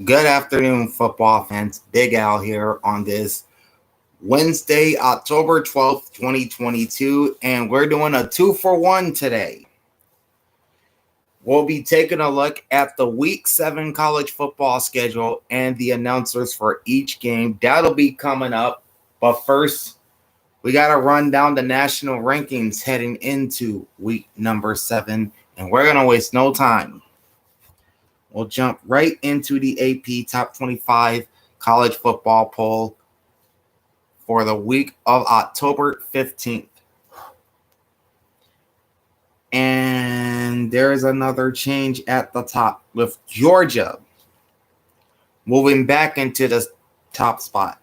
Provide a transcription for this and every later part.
Good afternoon, football fans. Big Al here on this Wednesday, October 12th, 2022, and we're doing a 2-for-1 today. We'll be taking a look at the Week 7 college football schedule and the announcers for each game. That'll be coming up. But first, we got to run down the national rankings heading into week number 7, and we're going to waste no time. We'll jump right into the AP Top 25 college football poll for the week of October 15th. And there's another change at the top with Georgia moving back into the top spot.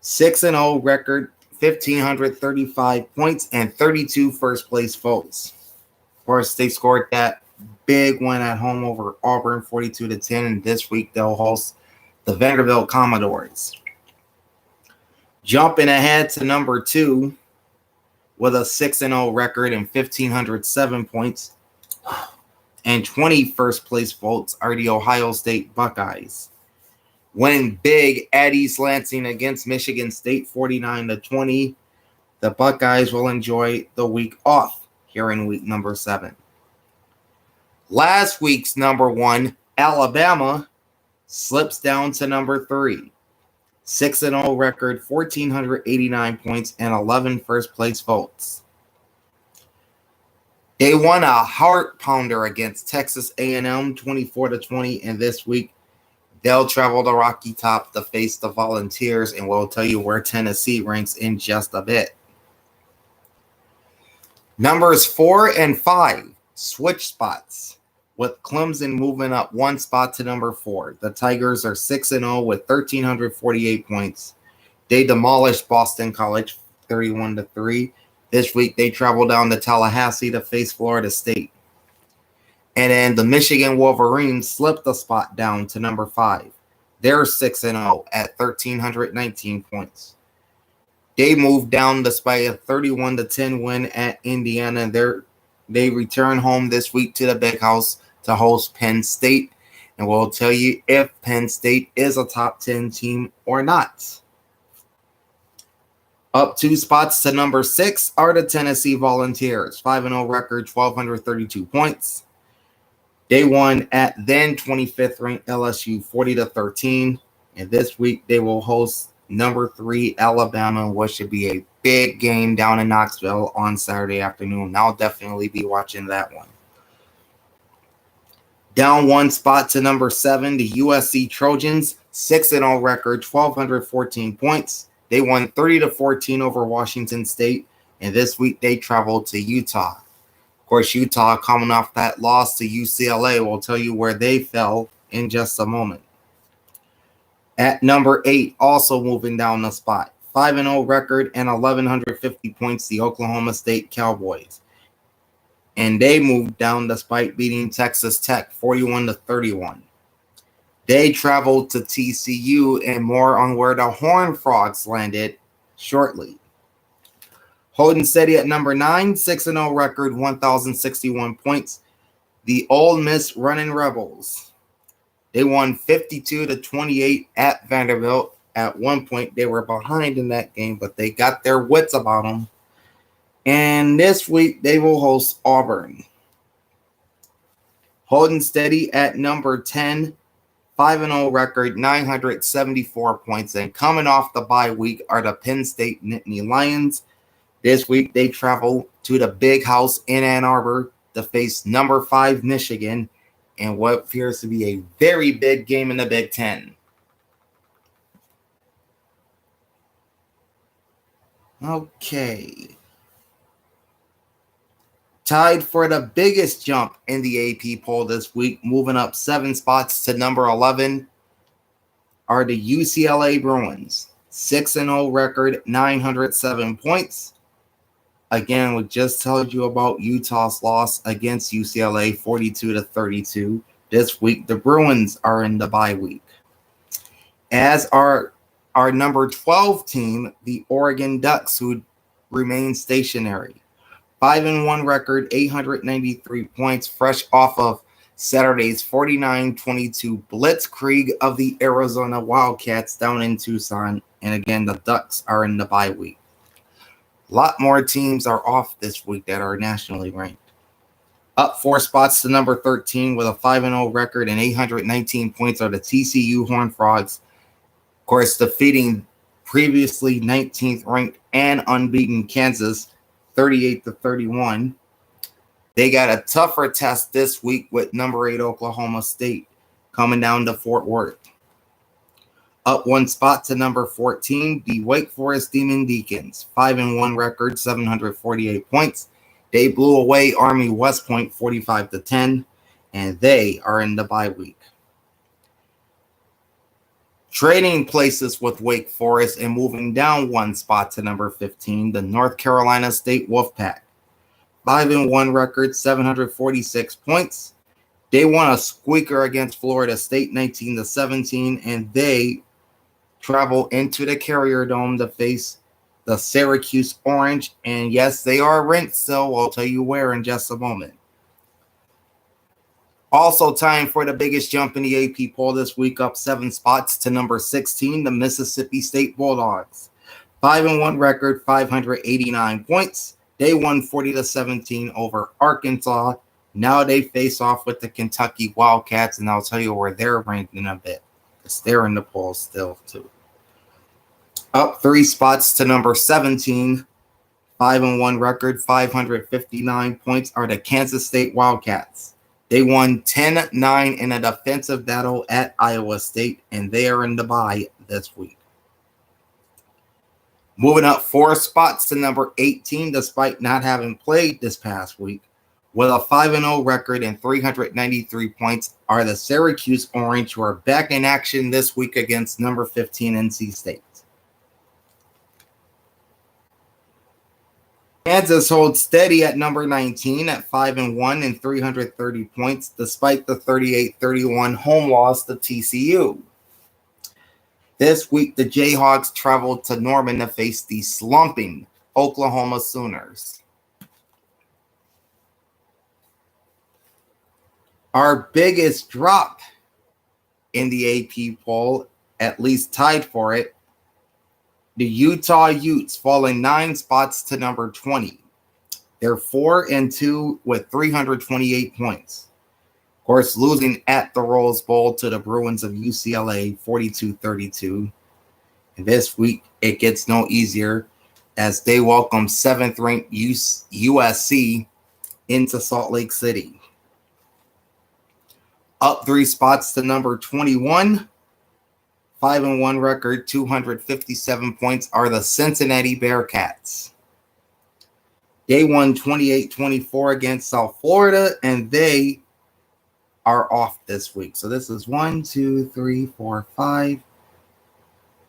6-0 record, 1,535 points, and 32 first place votes. Of course, they scored that big win at home over Auburn 42-10, and this week they'll host the Vanderbilt Commodores. Jumping ahead to number 2 with a 6-0 record and 1,507 points and 20 first place votes are the Ohio State Buckeyes. Winning big at East Lansing against Michigan State 49-20, the Buckeyes will enjoy the week off here in week number 7. Last week's number 1, Alabama, slips down to number 3. 6-0 record, 1,489 points, and 11 first place votes. They won a heart pounder against Texas A&M 24-20, and this week they'll travel to Rocky Top to face the Volunteers, and we'll tell you where Tennessee ranks in just a bit. Numbers 4 and 5 switch spots, with Clemson moving up one spot to number 4. The Tigers are 6-0 with 1,348 points. They demolished Boston College 31-3. This week they travel down to Tallahassee to face Florida State. And then the Michigan Wolverines slipped a spot down to number 5. They're 6-0 at 1,319 points. They moved down despite a 31-10 win at Indiana. They return home this week to the Big House to host Penn State, and we'll tell you if Penn State is a top 10 team or not. Up 2 spots to number 6 are the Tennessee Volunteers, 5-0 record, 1,232 points. They won at then 25th ranked LSU 40-13, and this week they will host number 3 Alabama, which should be a big game down in Knoxville on Saturday afternoon. I'll definitely be watching that one. Down 1 spot to number 7, the USC Trojans, 6-0 record, 1,214 points. They won 30-14 over Washington State, and this week they traveled to Utah. Of course, Utah coming off that loss to UCLA. We'll tell you where they fell in just a moment. At number 8, also moving down the spot, 5-0 record and 1,150 points, the Oklahoma State Cowboys. And they moved down despite beating Texas Tech 41-31. They traveled to TCU, and more on where the Horned Frogs landed shortly. Holding steady at number 9, 6-0 record, 1,061 points, the Ole Miss Running Rebels. They won 52-28 at Vanderbilt. At one point, they were behind in that game, but they got their wits about them. And this week, they will host Auburn. Holding steady at number 10, 5-0 record, 974 points. And coming off the bye week are the Penn State Nittany Lions. This week, they travel to the Big House in Ann Arbor to face number 5 Michigan and what appears to be a very big game in the Big Ten. Okay. Tied for the biggest jump in the AP poll this week, moving up 7 spots to number 11, are the UCLA Bruins. 6-0 record, 907 points. Again, we just told you about Utah's loss against UCLA 42-32. This week, the Bruins are in the bye week. As are our number 12 team, the Oregon Ducks, who remain stationary. 5-1 record, 893 points, fresh off of Saturday's 49-22 blitzkrieg of the Arizona Wildcats down in Tucson. And again, the Ducks are in the bye week. A lot more teams are off this week that are nationally ranked. Up 4 spots to number 13 with a 5-0 record and 819 points are the TCU Horned Frogs. Of course, defeating previously 19th ranked and unbeaten Kansas 38-31. They got a tougher test this week with number 8 Oklahoma State coming down to Fort Worth. Up 1 spot to number 14, the Wake Forest Demon Deacons, 5-1 record, 748 points. They blew away Army West Point 45-10, and they are in the bye week. Trading places with Wake Forest and moving down 1 spot to number 15, the North Carolina State Wolfpack. 5-1 record, 746 points. They won a squeaker against Florida State 19-17, and they travel into the Carrier Dome to face the Syracuse Orange. And yes, they are ranked, so I'll tell you where in just a moment. Also time for the biggest jump in the AP poll this week, up 7 spots to number 16, the Mississippi State Bulldogs. 5-1 record, 589 points. They won 40-17 over Arkansas. Now they face off with the Kentucky Wildcats, and I'll tell you where they're ranked in a bit, because they're in the poll still too. Up 3 spots to number 17, 5-1 record, 559 points are the Kansas State Wildcats. They won 10-9 in a defensive battle at Iowa State, and they are in the bye this week. Moving up 4 spots to number 18, despite not having played this past week, with a 5-0 record and 393 points, are the Syracuse Orange, who are back in action this week against number 15 NC State. Kansas holds steady at number 19 at 5-1 and 330 points, despite the 38-31 home loss to TCU. This week, the Jayhawks traveled to Norman to face the slumping Oklahoma Sooners. Our biggest drop in the AP poll, at least tied for it, the Utah Utes falling 9 spots to number 20. They're 4-2 with 328 points. Of course, losing at the Rose Bowl to the Bruins of UCLA 42-32. And this week, it gets no easier as they welcome 7th-ranked USC into Salt Lake City. Up 3 spots to number 21. 5-1 record, 257 points are the Cincinnati Bearcats. They won 28-24 against South Florida, and they are off this week. So this is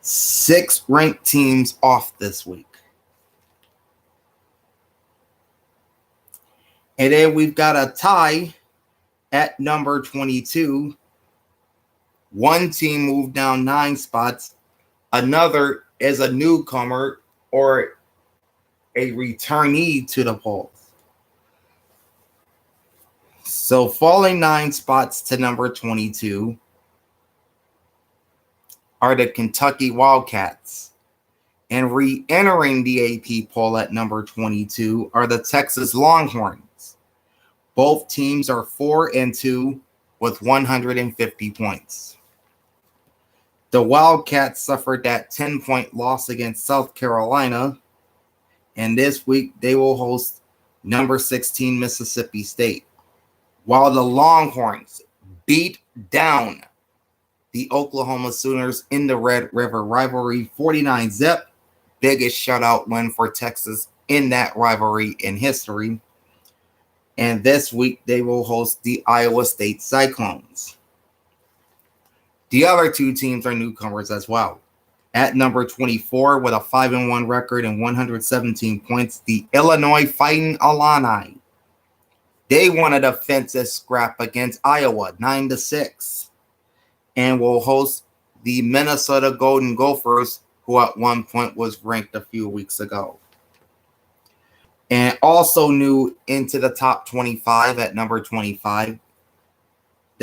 6 ranked teams off this week. And then we've got a tie at number 22. One team moved down 9 spots. Another is a newcomer or a returnee to the polls. So falling 9 spots to number 22 are the Kentucky Wildcats. And re-entering the AP poll at number 22 are the Texas Longhorns. Both teams are 4-2 with 150 points. The Wildcats suffered that 10-point loss against South Carolina, and this week they will host number 16 Mississippi State, while the Longhorns beat down the Oklahoma Sooners in the Red River rivalry 49-0, biggest shutout win for Texas in that rivalry in history. And this week they will host the Iowa State Cyclones. The other 2 teams are newcomers as well. At number 24 with a 5-1 record and 117 points, the Illinois Fighting Illini. They won a defensive scrap against Iowa 9-6 and will host the Minnesota Golden Gophers, who at one point was ranked a few weeks ago. And also new into the top 25 at number 25,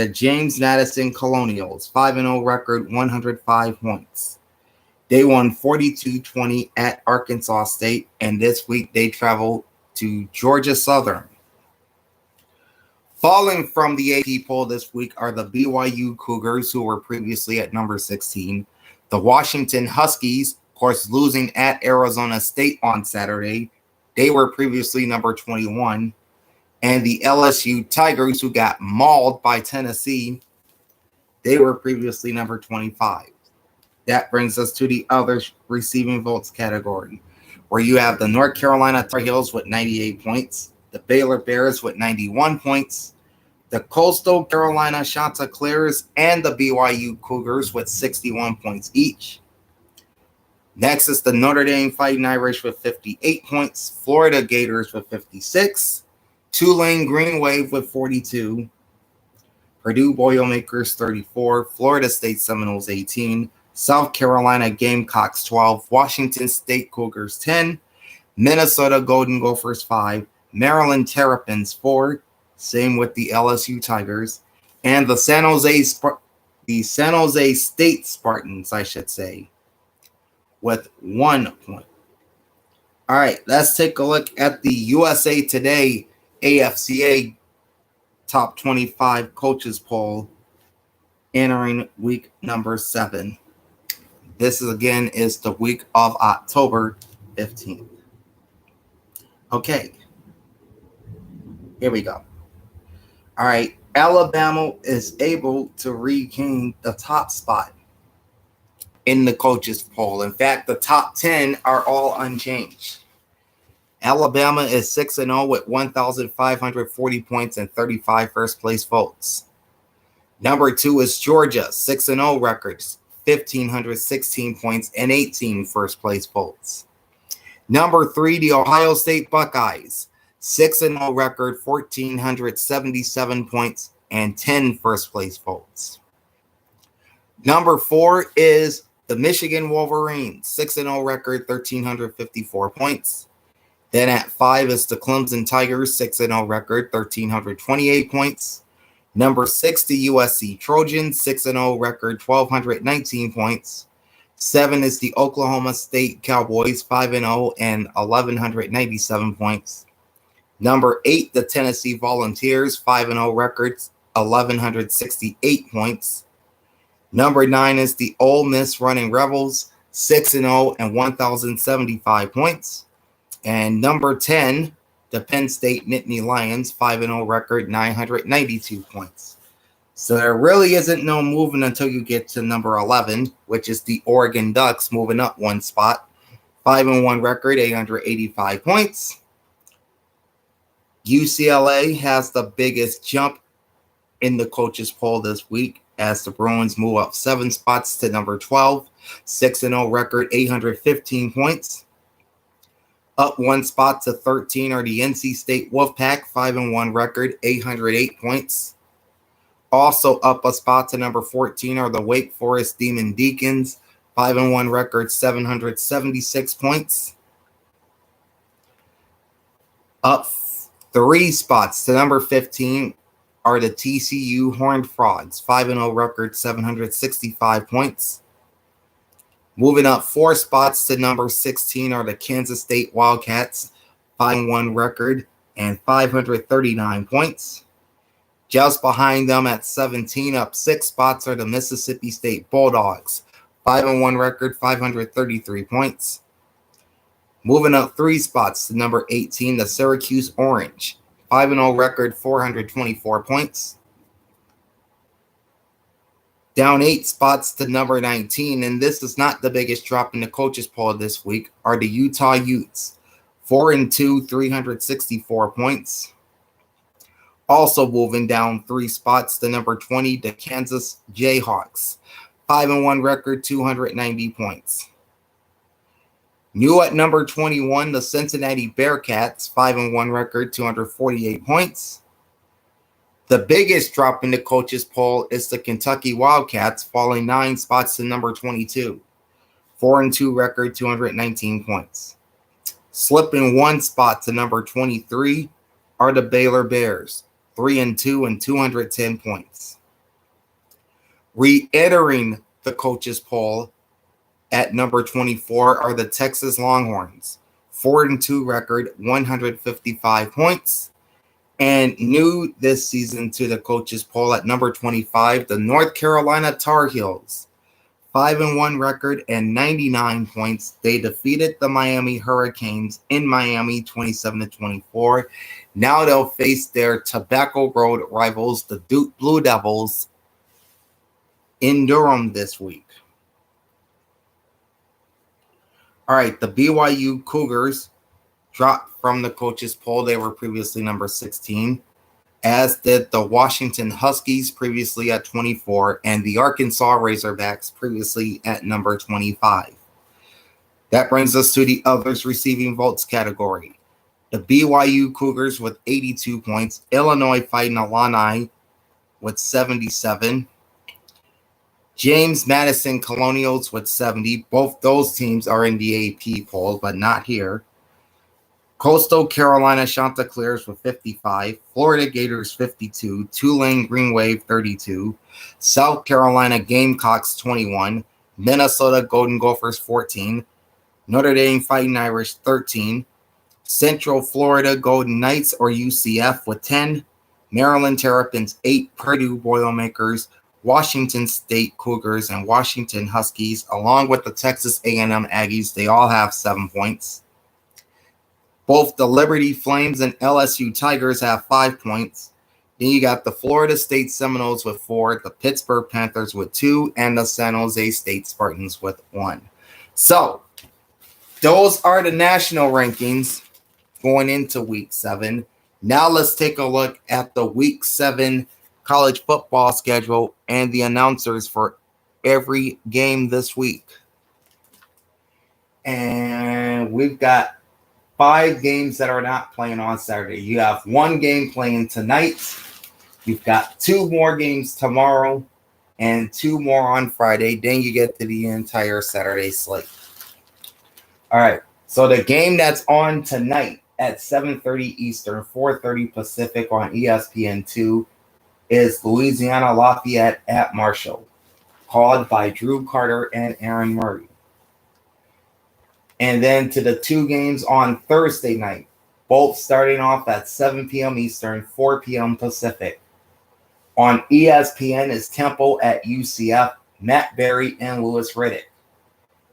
the James Madison Colonials, 5-0 record, 105 points. They won 42-20 at Arkansas State, and this week they travel to Georgia Southern. Falling from the AP poll this week are the BYU Cougars, who were previously at number 16. The Washington Huskies, of course, losing at Arizona State on Saturday. They were previously number 21. And the LSU Tigers, who got mauled by Tennessee, they were previously number 25. That brings us to the other receiving votes category, where you have the North Carolina Tar Heels with 98 points, the Baylor Bears with 91 points, the Coastal Carolina Chanticleers and the BYU Cougars with 61 points each. Next is the Notre Dame Fighting Irish with 58 points, Florida Gators with 56, Tulane Green Wave with 42, Purdue Boilermakers 34, Florida State Seminoles 18, South Carolina Gamecocks 12, Washington State Cougars 10, Minnesota Golden Gophers 5, Maryland Terrapins 4, same with the LSU Tigers, and the San Jose State Spartans, I should say, with 1 point. All right, let's take a look at the USA Today AFCA Top 25 Coaches Poll entering week number 7. This is the week of October 15th. Okay, here we go. All right, Alabama is able to regain the top spot in the coaches poll. In fact, the top 10 are all unchanged. Alabama is 6-0 with 1,540 points and 35 first-place votes. Number 2 is Georgia, 6-0 records, 1,516 points and 18 first-place votes. Number 3, the Ohio State Buckeyes, 6-0 record, 1,477 points and 10 first-place votes. Number 4 is the Michigan Wolverines, 6-0 record, 1,354 points. Then at 5 is the Clemson Tigers, 6-0 record, 1,328 points. Number 6, the USC Trojans, 6-0 record, 1,219 points. 7 is the Oklahoma State Cowboys, 5-0 and 1,197 points. Number 8, the Tennessee Volunteers, 5-0 records, 1,168 points. Number 9 is the Ole Miss Running Rebels, 6-0 and 1,075 points. And number 10, the Penn State Nittany Lions, 5-0 record, 992 points. So there really isn't no moving until you get to number 11, which is the Oregon Ducks, moving up 1 spot, 5-1 record, 885 points. UCLA has the biggest jump in the coaches poll this week as the Bruins move up 7 spots to number 12, 6-0 record, 815 points. Up 1 spot to 13 are the NC State Wolfpack, 5-1 record, 808 points. Also up a spot to number 14 are the Wake Forest Demon Deacons, 5-1 record, 776 points. Up 3 spots to number 15 are the TCU Horned Frogs, 5-0 record, 765 points. Moving up 4 spots to number 16 are the Kansas State Wildcats, 5-1 record and 539 points. Just behind them at 17, up 6 spots, are the Mississippi State Bulldogs, 5-1 record, 533 points. Moving up 3 spots to number 18, the Syracuse Orange, 5-0 record, 424 points. Down 8 spots to number 19, and this is not the biggest drop in the coaches poll this week, are the Utah Utes, 4-2, 364 points. Also moving down 3 spots to number 20, the Kansas Jayhawks, 5-1 record, 290 points. New at number 21, the Cincinnati Bearcats, 5-1 record, 248 points. The biggest drop in the coaches poll is the Kentucky Wildcats, falling 9 spots to number 22, 4-2 record, 219 points. Slipping 1 spot to number 23 are the Baylor Bears, 3-2 and 210 points. Re-entering the coaches poll at number 24 are the Texas Longhorns. 4-2 record, 155 points. And new this season to the coaches poll at number 25, the North Carolina Tar Heels. 5-1 record and 99 points. They defeated the Miami Hurricanes in Miami 27-24. Now they'll face their Tobacco Road rivals, the Duke Blue Devils, in Durham this week. All right, the BYU Cougars dropped from the coaches poll. They were previously number 16, as did the Washington Huskies, previously at 24, and the Arkansas Razorbacks, previously at number 25. That brings us to the others receiving votes category. The BYU Cougars with 82 points, Illinois Fighting Illini with 77, James Madison Colonials with 70. Both those teams are in the AP poll, but not here. Coastal Carolina Chanticleers with 55, Florida Gators 52, Tulane Green Wave 32, South Carolina Gamecocks 21, Minnesota Golden Gophers 14, Notre Dame Fighting Irish 13, Central Florida Golden Knights or UCF with 10, Maryland Terrapins 8, Purdue Boilermakers, Washington State Cougars, and Washington Huskies, along with the Texas A&M Aggies. They all have 7 points. Both the Liberty Flames and LSU Tigers have 5 points. Then you got the Florida State Seminoles with 4, the Pittsburgh Panthers with 2, and the San Jose State Spartans with 1. So, those are the national rankings going into Week 7. Now let's take a look at the Week 7 college football schedule and the announcers for every game this week. And we've got 5 games that are not playing on Saturday. You have 1 game playing tonight. You've got 2 more games tomorrow and 2 more on Friday. Then you get to the entire Saturday slate. All right. So the game that's on tonight at 7:30 Eastern, 4:30 Pacific on ESPN2 is Louisiana Lafayette at Marshall, called by Drew Carter and Aaron Murray. And then to the 2 games on Thursday night, both starting off at 7 p.m. Eastern, 4 p.m. Pacific. On ESPN is Temple at UCF, Matt Berry and Louis Riddick.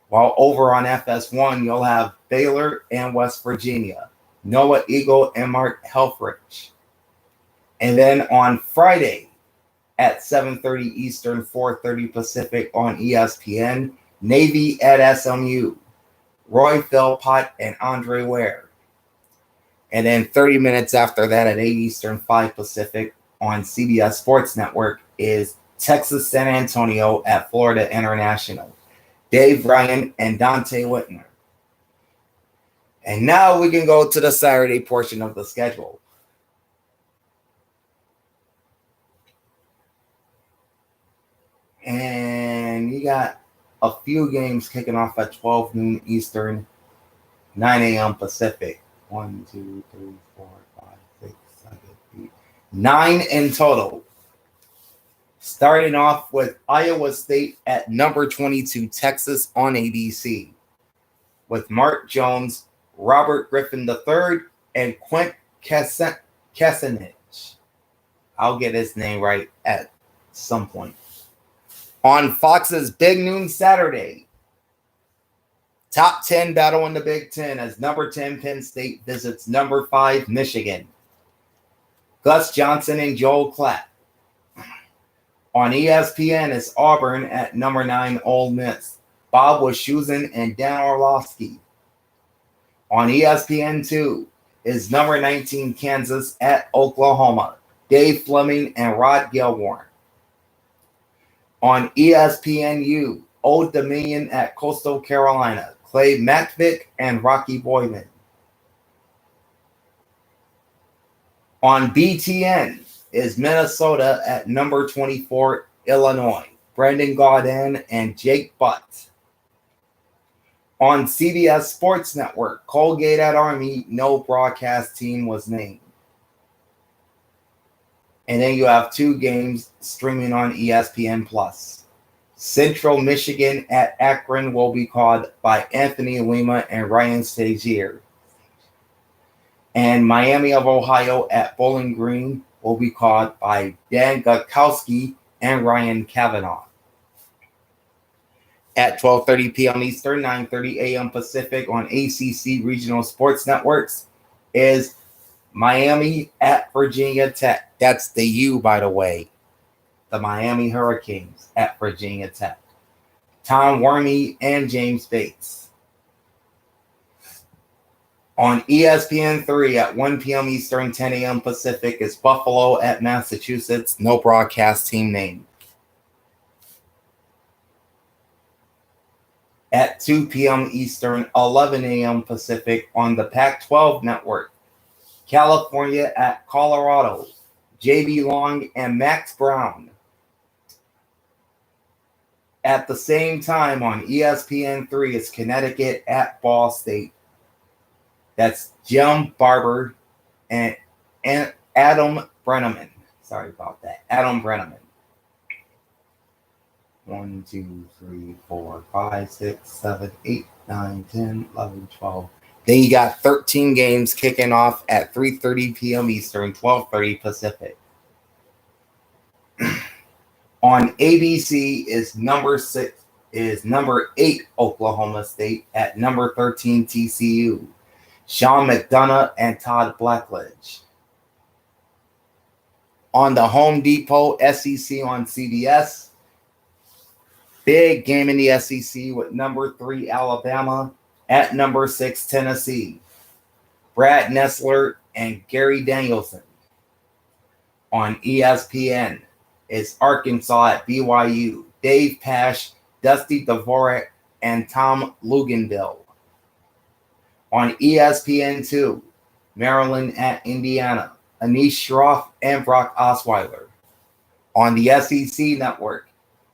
While over on FS1, you'll have Baylor and West Virginia, Noah Eagle and Mark Helfrich. And then on Friday at 7:30 Eastern, 4:30 Pacific on ESPN, Navy at SMU, Roy Philpott and Andre Ware. And then 30 minutes after that at 8 Eastern, 5 Pacific on CBS Sports Network is Texas San Antonio at Florida International, Dave Ryan and Dante Whitner. And now we can go to the Saturday portion of the schedule. And you got a few games kicking off at 12 noon Eastern, 9 a.m. Pacific. 1, 2, 3, 4, 5, 6, 7, 8, 9 in total. Starting off with Iowa State at number 22, Texas on ABC, with Mark Jones, Robert Griffin III, and Quint Kessenich. I'll get his name right at some point. On Fox's Big Noon Saturday, top 10 battle in the Big Ten as number 10 Penn State visits number 5 Michigan. Gus Johnson and Joel Klatt. On ESPN is Auburn at number 9 Ole Miss, Bob Wischusen and Dan Orlovsky. On ESPN2 is number 19 Kansas at Oklahoma, Dave Fleming and Rod Gilmore. On ESPNU, Old Dominion at Coastal Carolina, Clay Matvick and Rocky Boyman. On BTN is Minnesota at number 24, Illinois, Brendan Gaudin and Jake Butt. On CBS Sports Network, Colgate at Army, no broadcast team was named. And then you have 2 games streaming on ESPN Plus. Central Michigan at Akron will be called by Anthony Lima and Ryan Shazier. And Miami of Ohio at Bowling Green will be called by Dan Gutowski and Ryan Kavanaugh. At 12:30 p.m. Eastern, 9:30 a.m. Pacific on ACC Regional Sports Networks is Miami at Virginia Tech. That's the U, by the way. The Miami Hurricanes at Virginia Tech. Tom Wormy and James Bates. On ESPN3 at 1 p.m. Eastern, 10 a.m. Pacific is Buffalo at Massachusetts. No broadcast team named. At 2 p.m. Eastern, 11 a.m. Pacific on the Pac-12 network. California at Colorado. J.B. Long and Max Brown. At the same time on ESPN3 is Connecticut at Ball State. That's Jim Barber and Adam Brenneman. Sorry about that. Adam Brenneman. 1, 2, 3, 4, 5, 6, 7, 8, 9, 10, 11, 12. Then you got 13 games kicking off at 3:30 p.m. Eastern, 12:30 Pacific. On ABC is number 8 Oklahoma State at number 13 TCU. Sean McDonough and Todd Blackledge. On the Home Depot SEC on CBS, big game in the SEC with number 3 Alabama at number 6 Tennessee. Brad Nessler and Gary Danielson. On ESPN is Arkansas at BYU. Dave Pasch, Dusty Dvorak, and Tom Luginbill. On ESPN2, Maryland at Indiana. Anish Shroff and Brock Osweiler. On the SEC network,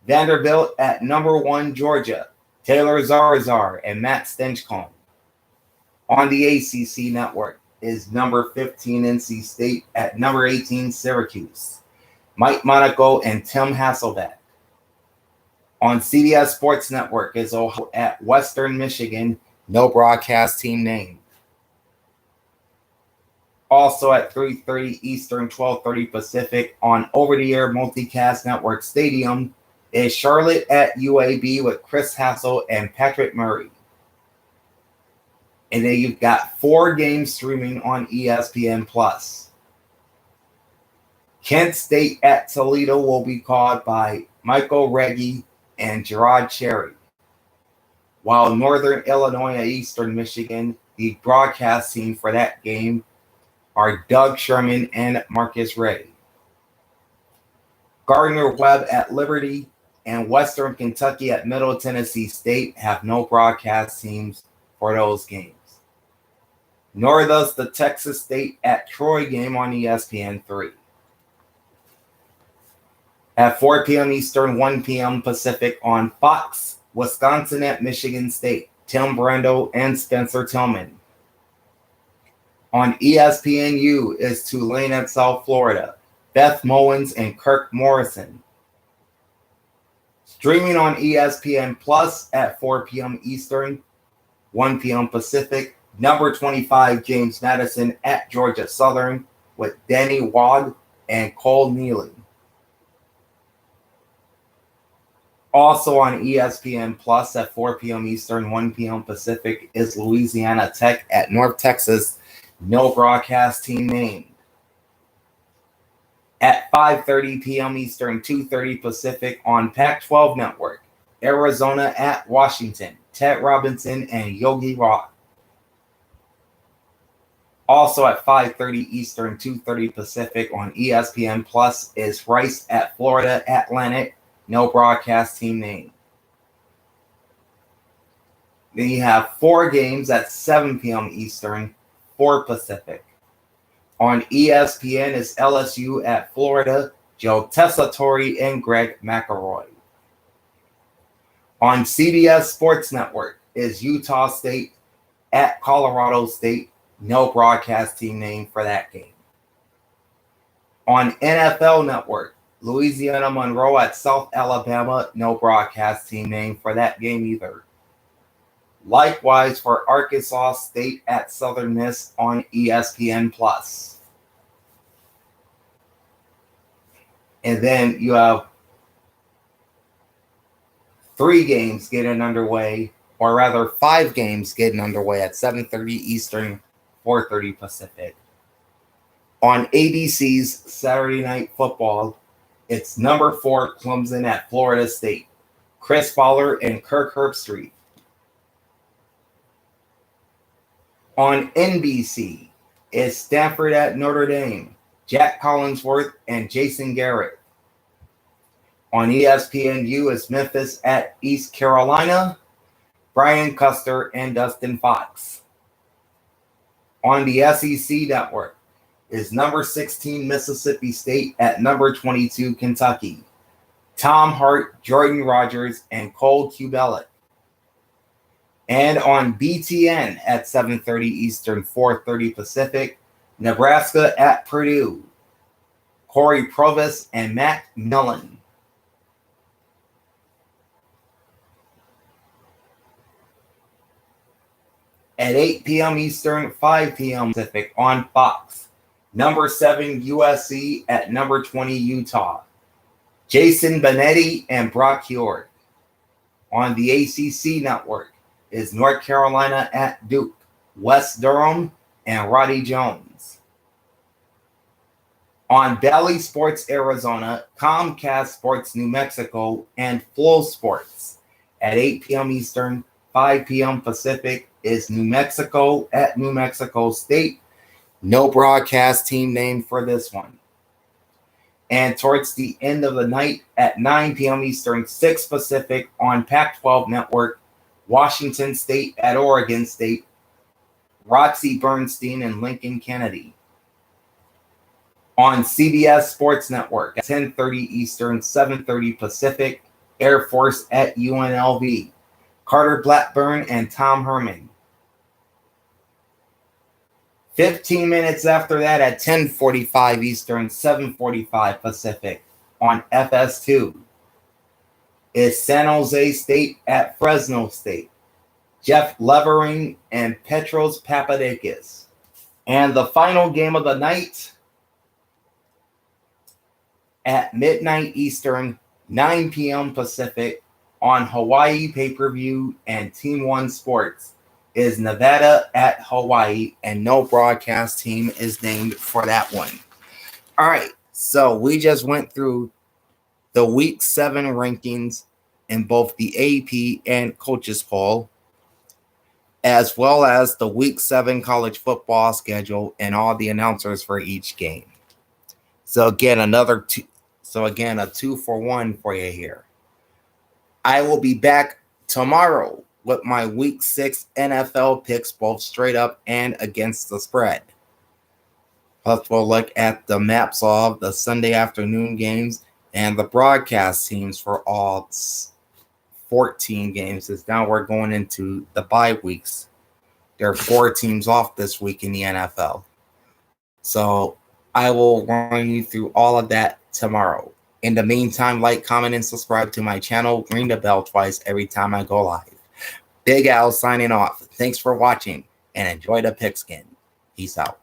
Vanderbilt at number 1 Georgia. Taylor Zarazar and Matt Stinchcomb. On the ACC network is number 15 NC State at number 18 Syracuse. Mike Monaco and Tim Hasselbeck. On CBS Sports Network is Ohio at Western Michigan. No broadcast team named. Also at 3:30 Eastern, 12:30 Pacific on over-the-air multicast network Stadium is Charlotte at UAB with Chris Hassel and Patrick Murray. And then you've got 4 games streaming on ESPN Plus. Kent State at Toledo will be called by Michael Reggie and Gerard Cherry. While Northern Illinois at Eastern Michigan, the broadcast team for that game are Doug Sherman and Marcus Ray. Gardner Webb at Liberty and Western Kentucky at Middle Tennessee State have no broadcast teams for those games. Nor does the Texas State at Troy game on ESPN3. At 4 p.m. Eastern, 1 p.m. Pacific on Fox, Wisconsin at Michigan State, Tim Brando and Spencer Tillman. On ESPNU is Tulane at South Florida, Beth Mowins and Kirk Morrison. Streaming on ESPN Plus at 4 p.m. Eastern, 1 p.m. Pacific, number 25 James Madison at Georgia Southern with Danny Wad and Cole Neely. Also on ESPN Plus at 4 p.m. Eastern, 1 p.m. Pacific is Louisiana Tech at North Texas. No broadcast team named. At 5:30 p.m. Eastern, 2:30 Pacific on Pac-12 Network, Arizona at Washington, Ted Robinson and Yogi Roth. Also at 5:30 Eastern, 2:30 Pacific on ESPN Plus is Rice at Florida Atlantic. No broadcast team name. Then you have 4 games at 7 p.m. Eastern, 4 Pacific. On ESPN is LSU at Florida, Joe Tessitore and Greg McElroy. On CBS Sports Network is Utah State at Colorado State. No broadcast team name for that game. On NFL Network, Louisiana Monroe at South Alabama, no broadcast team name for that game either. Likewise for Arkansas State at Southern Miss on ESPN+. And then you have 3 games getting underway, or rather 5 games getting underway at 7:30 Eastern, 4:30 Pacific. On ABC's Saturday Night Football, it's number 4 Clemson at Florida State. Chris Fowler and Kirk Herbstreit. On NBC, it's Stanford at Notre Dame. Jack Collinsworth and Jason Garrett. On ESPNU, it's Memphis at East Carolina. Brian Custer and Dustin Fox. On the SEC Network is number 16 Mississippi State at number 22 Kentucky. Tom Hart, Jordan Rogers, and Cole Kubelic. And on BTN at 7:30 Eastern, 4:30 Pacific, Nebraska at Purdue. Corey Provis and Matt Millen. At 8 p.m. Eastern, 5 p.m. Pacific on Fox. Number 7 USC at number 20 Utah. Jason Benetti and Brock Huard. On the ACC Network is North Carolina at Duke. Wes Durham and Roddy Jones. On Bally Sports Arizona, Comcast Sports New Mexico, and Flow Sports at 8 p.m. Eastern, 5 p.m. Pacific is New Mexico at New Mexico State. No broadcast team name for this one. And towards the end of the night at 9 p.m. Eastern, 6 Pacific on Pac-12 Network, Washington State at Oregon State, Roxy Bernstein and Lincoln Kennedy. On CBS Sports Network at 10:30 Eastern, 7:30 Pacific, Air Force at UNLV, Carter Blackburn and Tom Herman. 15 minutes after that at 10:45 Eastern, 7:45 Pacific on FS2 is San Jose State at Fresno State, Jeff Levering and Petros Papadakis. And the final game of the night at midnight Eastern, 9 p.m. Pacific on Hawaii Pay-Per-View and Team One Sports is Nevada at Hawaii, and no broadcast team is named for that one. All right, so we just went through the Week 7 rankings in both the AP and Coaches Poll, as well as the Week 7 college football schedule and all the announcers for each game. So again, a 2-for-1 for you here. I will be back tomorrow with my Week 6 NFL picks, both straight up and against the spread. Plus, we'll look at the maps of the Sunday afternoon games and the broadcast teams for all 14 games. As now we're going into the bye weeks. There are 4 teams off this week in the NFL. So I will run you through all of that tomorrow. In the meantime, like, comment, and subscribe to my channel. Ring the bell twice every time I go live. Big Al signing off. Thanks for watching and enjoy the pigskin. Peace out.